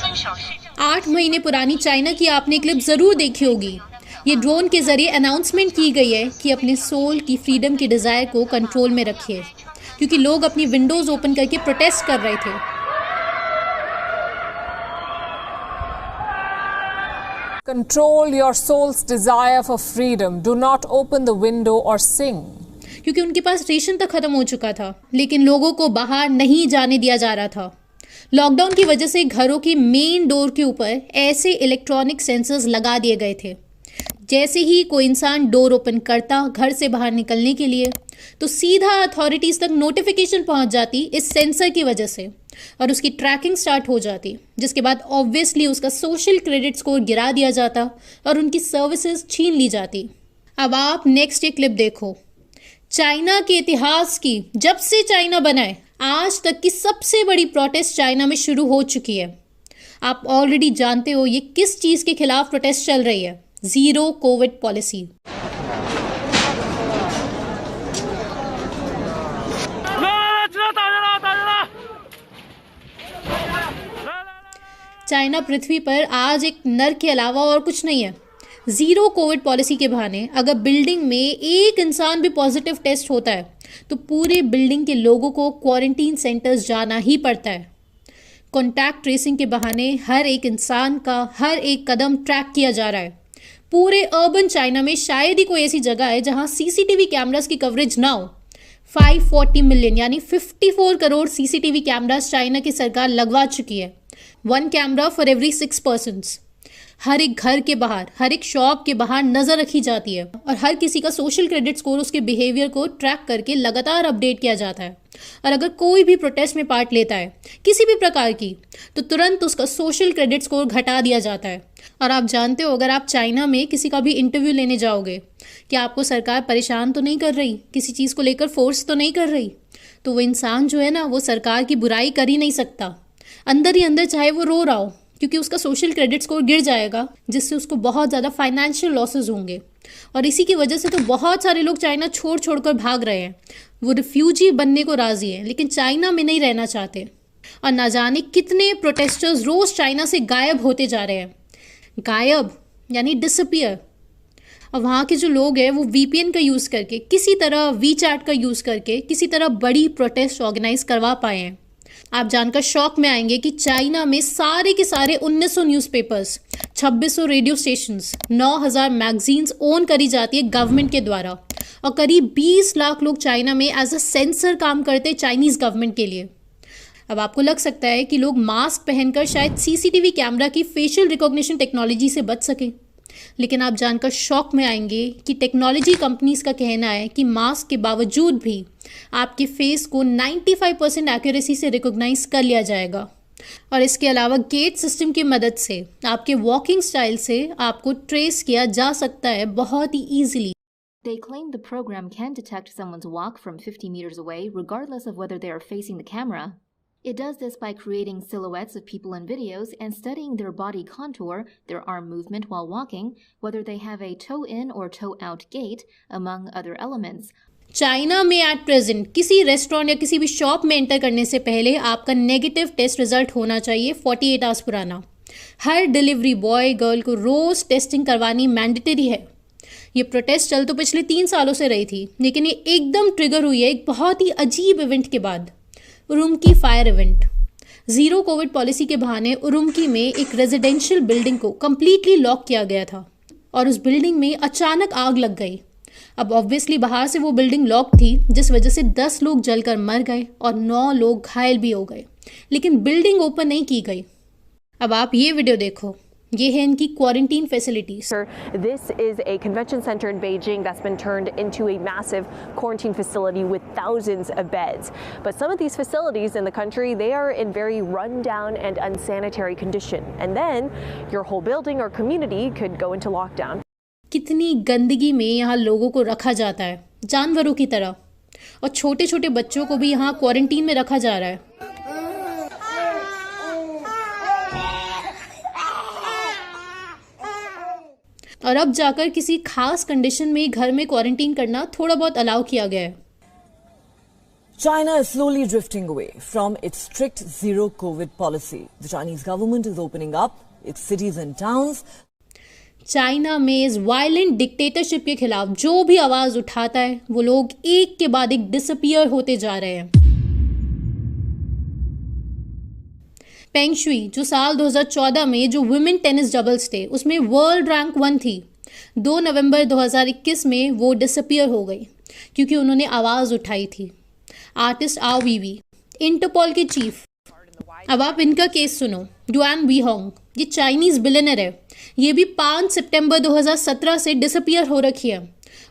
8 महीने पुरानी चाइना की आपने क्लिप जरूर देखी होगी। ये ड्रोन के जरिए अनाउंसमेंट की गई है कि अपने सोल की फ्रीडम की डिजायर को कंट्रोल में रखिए, क्योंकि लोग अपनी विंडोज ओपन करके प्रोटेस्ट कर रहे थे। Control your soul's desire for freedom. Do not open the window or sing. क्योंकि उनके पास रेशन तक खत्म हो चुका था, लेकिन लोगों को बाहर नहीं जाने दिया जा रहा था। लॉकडाउन की वजह से घरों की मेन डोर के ऊपर ऐसे इलेक्ट्रॉनिक सेंसर्स लगा दिए गए थे। जैसे ही कोई इंसान डोर ओपन करता घर से बाहर निकलने के लिए, तो सीधा अथॉरिटीज तक नोटिफिकेशन पहुंच जाती इस सेंसर की वजह से, और उसकी ट्रैकिंग स्टार्ट हो जाती, जिसके बाद ऑब्वियसली उसका सोशल क्रेडिट स्कोर गिरा दिया जाता और उनकी सर्विसेज छीन ली जाती। अब आप नेक्स्ट एक क्लिप देखो। चाइना के इतिहास की, जब से चाइना बना है आज तक की सबसे बड़ी प्रोटेस्ट चाइना में शुरू हो चुकी है। आप ऑलरेडी जानते हो ये किस चीज के खिलाफ प्रोटेस्ट चल रही है। Zero Covid policy. चाइना पृथ्वी पर आज एक नर के अलावा और कुछ नहीं है। जीरो कोविड पॉलिसी के बहाने अगर बिल्डिंग में एक इंसान भी पॉजिटिव टेस्ट होता है तो पूरे बिल्डिंग के लोगों को क्वारंटीन सेंटर्स जाना ही पड़ता है। कॉन्टैक्ट ट्रेसिंग के बहाने हर एक इंसान का हर एक कदम ट्रैक किया जा रहा है। पूरे अर्बन चाइना में शायद ही कोई ऐसी जगह है जहां सीसीटीवी कैमरास की कवरेज ना हो। 540 मिलियन यानी 54 करोड़ सीसीटीवी कैमरास चाइना की सरकार लगवा चुकी है। 1 कैमरा फॉर एवरी 6 पर्सन्स। हर एक घर के बाहर, हर एक शॉप के बाहर नजर रखी जाती है और हर किसी का सोशल क्रेडिट स्कोर उसके बिहेवियर को ट्रैक करके लगातार अपडेट किया जाता है। और अगर कोई भी प्रोटेस्ट में पार्ट लेता है किसी भी प्रकार की, तो तुरंत उसका सोशल क्रेडिट स्कोर घटा दिया जाता है। और आप जानते हो, अगर आप चाइना में किसी का भी इंटरव्यू लेने जाओगे कि आपको सरकार परेशान तो नहीं कर रही, किसी चीज़ को लेकर फोर्स तो नहीं कर रही, तो वो इंसान जो है ना, वो सरकार की बुराई कर ही नहीं सकता। अंदर ही अंदर चाहे वो रो रहा हो, क्योंकि उसका सोशल क्रेडिट स्कोर गिर जाएगा, जिससे उसको बहुत ज़्यादा फाइनेंशियल लॉसेस होंगे। और इसी की वजह से तो बहुत सारे लोग चाइना छोड़ कर भाग रहे हैं। वो रिफ्यूजी बनने को राजी हैं, लेकिन चाइना में नहीं रहना चाहते। और ना जाने कितने प्रोटेस्टर्स रोज़ चाइना से गायब होते जा रहे हैं। गायब यानी डिसअपियर। और वहाँ के जो लोग हैं वो VPN का यूज़ करके, किसी तरह WeChat का यूज़ करके किसी तरह बड़ी प्रोटेस्ट ऑर्गेनाइज करवा पाए हैं। आप जानकर शॉक में आएंगे कि चाइना में सारे के सारे 1900 newspapers, 2600 radio stations, 9000 magazines own करी जाती है गवर्नमेंट के द्वारा। और करीब 20 लाख लोग चाइना में एज अ सेंसर काम करते हैं चाइनीज़ गवर्नमेंट के लिए। अब आपको लग सकता है कि लोग मास्क पहनकर शायद CCTV कैमरा की फेशियल रिकॉग्निशन टेक्नोलॉजी से बच सकें, लेकिन आप जानकर शॉक में आएंगे कि टेक्नोलॉजी कंपनीज का कहना है कि मास्क के बावजूद भी आपके फेस को 95% एक्यूरेसी से रिकॉग्नाइज कर लिया जाएगा। और इसके अलावा गेट सिस्टम की मदद से आपके वॉकिंग स्टाइल से आपको ट्रेस किया जा सकता है बहुत ही easily. They claim the program can detect someone's walk from 50 meters away, regardless of whether they are facing the camera. It does this by creating silhouettes of people in videos and studying their body contour, their arm movement while walking, whether they have a toe-in or toe-out gait, among other elements. China में at present किसी restaurant या किसी भी shop में enter करने से पहले आपका नेगेटिव टेस्ट रिजल्ट होना चाहिए 48 आवर्स पुराना। हर डिलीवरी बॉय गर्ल को रोज टेस्टिंग करवानी मैंडेटरी है। ये प्रोटेस्ट चल तो पिछले 3 सालों से रही थी, लेकिन ये एकदम ट्रिगर हुई है एक बहुत ही अजीब इवेंट के बाद, Urumqi fire event. Zero Covid policy के बहाने उरुमकी में एक रेजिडेंशियल बिल्डिंग को कंप्लीटली लॉक किया गया था और उस बिल्डिंग में अचानक आग लग गई। अब ऑब्वियसली बाहर से वो बिल्डिंग लॉक थी, जिस वजह से 10 लोग जलकर मर गए और 9 लोग घायल भी हो गए, लेकिन बिल्डिंग ओपन नहीं की गई। अब आप ये वीडियो देखो, ये है इनकी quarantine facilities. This is a convention center in Beijing that's been turned into a massive quarantine facility with thousands of beds. But some of these facilities in the country, they are in very rundown and unsanitary condition. And then your whole building or community could go into lockdown. कितनी गंदगी में यहाँ लोगों को रखा जाता है, जानवरों की तरह, और छोटे छोटे बच्चों को भी यहाँ क्वारंटीन में रखा जा रहा है। और अब जाकर किसी खास कंडीशन में घर में क्वारंटीन करना थोड़ा बहुत अलाउ किया गया है। China is slowly drifting away from its strict zero COVID policy. The Chinese government is opening up its cities and towns. China में इस वायलेंट डिक्टेटरशिप के खिलाफ जो भी आवाज उठाता है वो लोग एक के बाद एक डिसअपीयर होते जा रहे हैं। पेंग शुई जो साल 2014 में जो वुमेन टेनिस डबल्स थे उसमें वर्ल्ड रैंक 1 थी, 2 नवंबर 2021 में वो डिसअपीयर हो गई क्योंकि उन्होंने आवाज उठाई थी। आर्टिस्ट आओ वीवी, इंटरपोल के चीफ। अब आप इनका केस सुनो। डुआन वी होंग, ये चाइनीज बिलियनर है, ये भी 5 सितंबर 2017 से डिसअपीयर हो रखी है।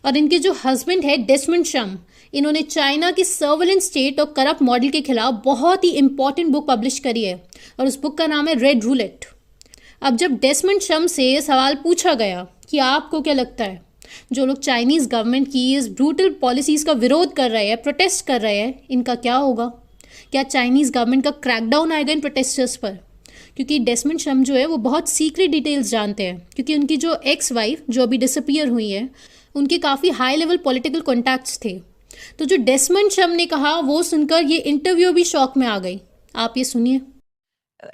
और इनके जो हस्बैंड है डेसमंड शम, इन्होंने चाइना की सर्वेलेंस स्टेट और करप्ट मॉडल के खिलाफ बहुत ही इंपॉर्टेंट बुक पब्लिश करी है और उस बुक का नाम है रेड रूलेट। अब जब डेसमंड शम से सवाल पूछा गया कि आपको क्या लगता है जो लोग चाइनीज गवर्नमेंट की इस ब्रूटल पॉलिसीज का विरोध कर रहे हैं, प्रोटेस्ट कर रहे हैं, इनका क्या होगा? क्या चाइनीज गवर्नमेंट का क्रैकडाउन आएगा इन प्रोटेस्टर्स पर? क्योंकि डेसमंड शम जो है वो बहुत सीक्रेट डिटेल्स जानते हैं, क्योंकि उनकी जो एक्स वाइफ जो अभी डिसअपीयर हुई है उनके काफ़ी हाई लेवल पॉलिटिकल कॉन्टैक्ट्स थे। तो जो डेसमंड शम ने कहा वो सुनकर ये इंटरव्यू भी शॉक में आ गई। आप ये सुनिए।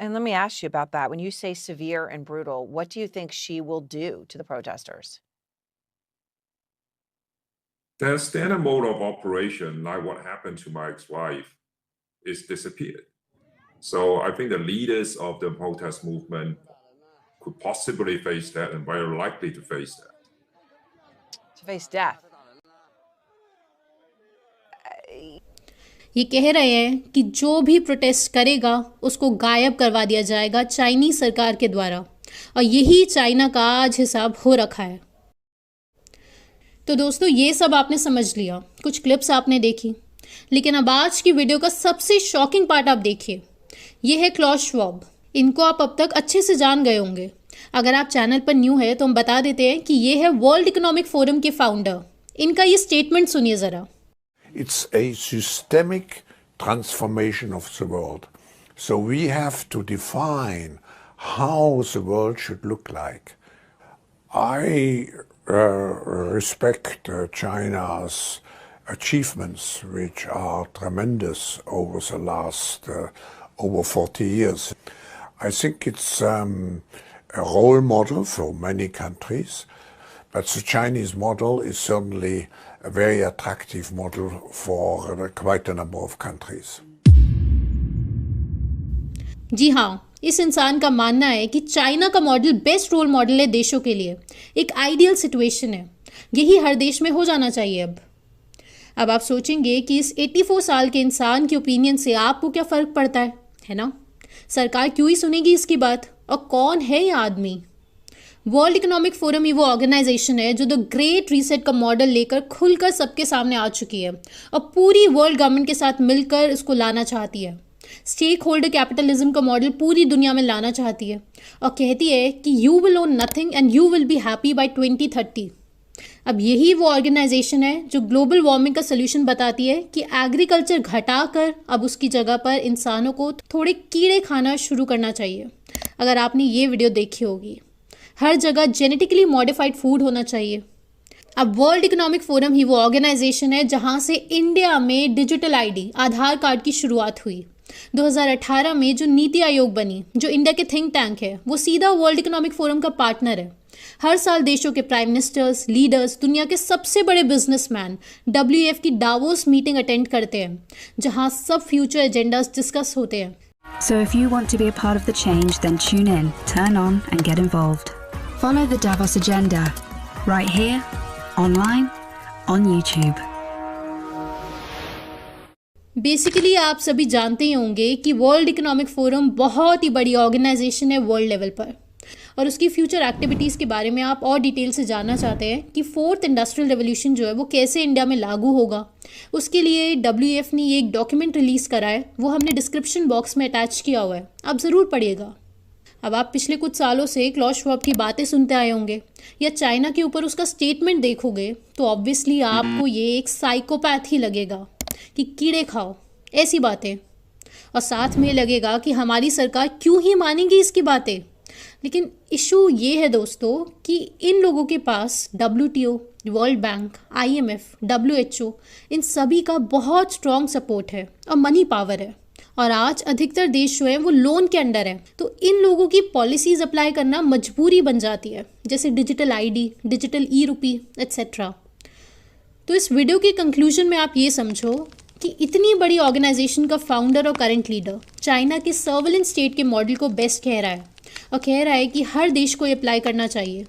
And let me ask you about that. When you say severe and brutal, what do you think she will do to the protesters? Their standard mode of operation, like what happened to my ex-wife, is disappeared. So I think the leaders of the protest movement could possibly face that and very likely to face that. To face death. ये कह रहे हैं कि जो भी protest करेगा उसको गायब करवा दिया जाएगा चाइनीज सरकार के द्वारा, और यही चाइना का आज हिसाब हो रखा है। तो दोस्तों ये सब आपने समझ लिया, कुछ क्लिप्स आपने देखी, लेकिन अब आज की वीडियो का सबसे शॉकिंग पार्ट आप देखिए। ये है क्लॉस श्वाब। इनको आप अब तक अच्छे से जान गए होंगे। अगर आप चैनल पर न्यू है तो हम बता देते हैं कि ये है वर्ल्ड इकोनॉमिक फोरम के फाउंडर। इनका ये स्टेटमेंट सुनिए जरा। It's a systemic transformation of the world. So we have to define how the world should look like. I respect China's achievements, which are tremendous over the last over 40 years. I think it's a role model for many countries, but the Chinese model is certainly a very attractive model for quite a number of countries. जी हाँ, इस इंसान का मानना है कि China का model best role model है देशों के लिए, एक आइडियल सिचुएशन है, यही हर देश में हो जाना चाहिए। अब आप सोचेंगे कि इस 84 साल के इंसान के ओपिनियन से आपको क्या फ़र्क पड़ता है ना? सरकार क्यों ही सुनेगी इसकी बात? और कौन है ये आदमी? वर्ल्ड इकोनॉमिक फोरम ही वो ऑर्गेनाइजेशन है जो द ग्रेट रीसेट का मॉडल लेकर खुलकर सबके सामने आ चुकी है और पूरी वर्ल्ड गवर्नमेंट के साथ मिलकर इसको लाना चाहती है। स्टेक होल्डर कैपिटलिज्म का मॉडल पूरी दुनिया में लाना चाहती है और कहती है कि you will own nothing and you will be happy by 2030। अब यही वो ऑर्गेनाइजेशन है जो ग्लोबल वार्मिंग का सोल्यूशन बताती है कि एग्रीकल्चर घटाकर अब उसकी जगह पर इंसानों को थोड़े कीड़े खाना शुरू करना चाहिए। अगर आपने ये वीडियो देखी होगी, हर जगह जेनेटिकली मॉडिफाइड फूड होना चाहिए। अब वर्ल्ड इकोनॉमिक फोरम ही वो ऑर्गेनाइजेशन है जहां से इंडिया में डिजिटल आईडी आधार कार्ड की शुरुआत हुई। 2018 में जो नीति आयोग बनी, जो इंडिया के थिंक टैंक है, वो सीधा वर्ल्ड इकोनॉमिक फोरम का पार्टनर है। हर साल देशों के प्राइम मिनिस्टर्स, लीडर्स, दुनिया के सबसे बड़े बिजनेसमैन WEF की डावोस मीटिंग अटेंड करते हैं जहां सब फ्यूचर एजेंडास डिस्कस होते हैं। So if you want to be a part of the change, then tune in, turn on and get involved. Follow the Davos agenda right here, online, on YouTube. Basically आप सभी जानते ही होंगे कि world economic forum बहुत ही बड़ी organisation है world level पर, और उसकी फ्यूचर एक्टिविटीज़ के बारे में आप और डिटेल से जानना चाहते हैं कि 4th इंडस्ट्रियल रेवोल्यूशन जो है वो कैसे इंडिया में लागू होगा। उसके लिए WEF ने ये एक डॉक्यूमेंट रिलीज़ करा है, वो हमने डिस्क्रिप्शन बॉक्स में अटैच किया हुआ है, आप ज़रूर पढ़िएगा। अब आप पिछले कुछ सालों से क्लॉस श्वाब की बातें सुनते आए होंगे या चाइना के ऊपर उसका स्टेटमेंट देखोगे तो ऑब्वियसली आपको ये एक साइकोपैथ ही लगेगा कि कीड़े खाओ, ऐसी बातें। और साथ में लगेगा कि हमारी सरकार क्यों ही मानेगी इसकी बातें। लेकिन इशू ये है दोस्तों कि इन लोगों के पास WTO, world bank, IMF, WHO इन सभी का बहुत स्ट्रॉन्ग सपोर्ट है और मनी पावर है। और आज अधिकतर देश जो हैं वो लोन के अंडर हैं, तो इन लोगों की पॉलिसीज अप्लाई करना मजबूरी बन जाती है, जैसे डिजिटल ID, डिजिटल E-रुपी एट्सेट्रा। तो इस वीडियो के कंक्लूजन में आप ये समझो कि इतनी बड़ी ऑर्गेनाइजेशन का फाउंडर और करंट लीडर चाइना के सर्वेलेंस स्टेट के मॉडल को बेस्ट कह रहा है और कह रहा है कि हर देश को अप्लाई करना चाहिए।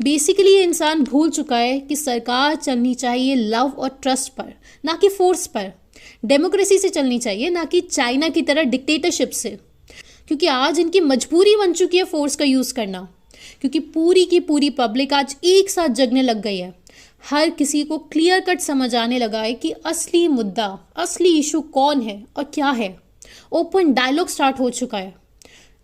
बेसिकली ये इंसान भूल चुका है कि सरकार चलनी चाहिए लव और ट्रस्ट पर, ना कि फोर्स पर। डेमोक्रेसी से चलनी चाहिए, ना कि चाइना की तरह डिक्टेटरशिप से, क्योंकि आज इनकी मजबूरी बन चुकी है फोर्स का यूज़ करना, क्योंकि पूरी की पूरी पब्लिक आज एक साथ जगने लग गई है। हर किसी को क्लियर कट समझ आने लगा है कि असली मुद्दा, असली इशू कौन है और क्या है। ओपन डायलॉग स्टार्ट हो चुका है।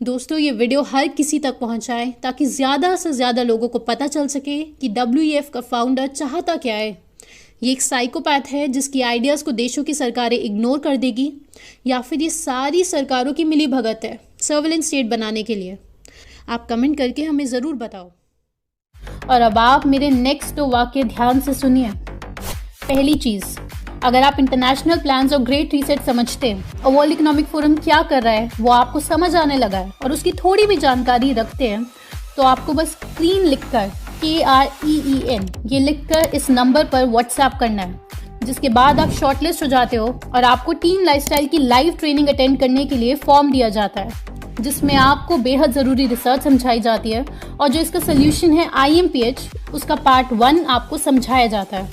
दोस्तों, ये वीडियो हर किसी तक पहुंचाए ताकि ज़्यादा से ज़्यादा लोगों को पता चल सके कि WEF का फाउंडर चाहता क्या है। ये एक साइकोपैथ है जिसकी आइडियाज़ को देशों की सरकारें इग्नोर कर देगी, या फिर ये सारी सरकारों की मिली भगत है सर्वेलेंस स्टेट बनाने के लिए। आप कमेंट करके हमें ज़रूर बताओ। और अब आप मेरे नेक्स्ट 2 वाक्य ध्यान से सुनिए। पहली चीज़, अगर आप इंटरनेशनल प्लान्स और ग्रेट रीसेट समझते हैं और वर्ल्ड इकोनॉमिक फोरम क्या कर रहा है वो आपको समझ आने लगा है और उसकी थोड़ी भी जानकारी रखते हैं, तो आपको बस क्लीन लिखकर KREEN ये लिखकर इस नंबर पर व्हाट्सएप करना है, जिसके बाद आप शॉर्टलिस्ट हो जाते हो और आपको टीम लाइफस्टाइल की लाइव ट्रेनिंग अटेंड करने के लिए फॉर्म दिया जाता है, जिसमें आपको बेहद ज़रूरी रिसर्च समझाई जाती है और जो इसका सोल्यूशन है IMPH, उसका पार्ट 1 आपको समझाया जाता है।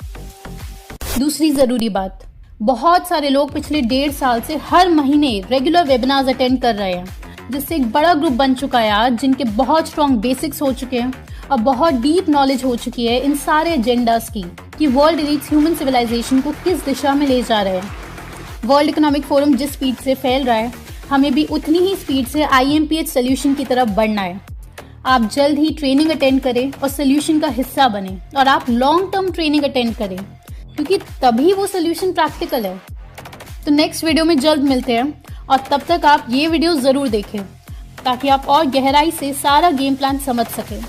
दूसरी ज़रूरी बात, बहुत सारे लोग पिछले 1.5 साल से हर महीने रेगुलर वेबिनार्स अटेंड कर रहे हैं, जिससे एक बड़ा ग्रुप बन चुका है आज, जिनके बहुत स्ट्रॉन्ग बेसिक्स हो चुके हैं और बहुत डीप नॉलेज हो चुकी है इन सारे एजेंडास की कि वर्ल्ड रीच ह्यूमन सिविलाइजेशन को किस दिशा में ले जा रहे हैं। वर्ल्ड इकोनॉमिक फोरम जिस स्पीड से फैल रहा है, हमें भी उतनी ही स्पीड से IMPH सोल्यूशन की तरफ बढ़ना है। आप जल्द ही ट्रेनिंग अटेंड करें और सोल्यूशन का हिस्सा बने, और आप लॉन्ग टर्म ट्रेनिंग अटेंड करें, क्योंकि तभी वो सोल्यूशन प्रैक्टिकल है। तो नेक्स्ट वीडियो में जल्द मिलते हैं, और तब तक आप ये वीडियो ज़रूर देखें ताकि आप और गहराई से सारा गेम प्लान समझ सकें।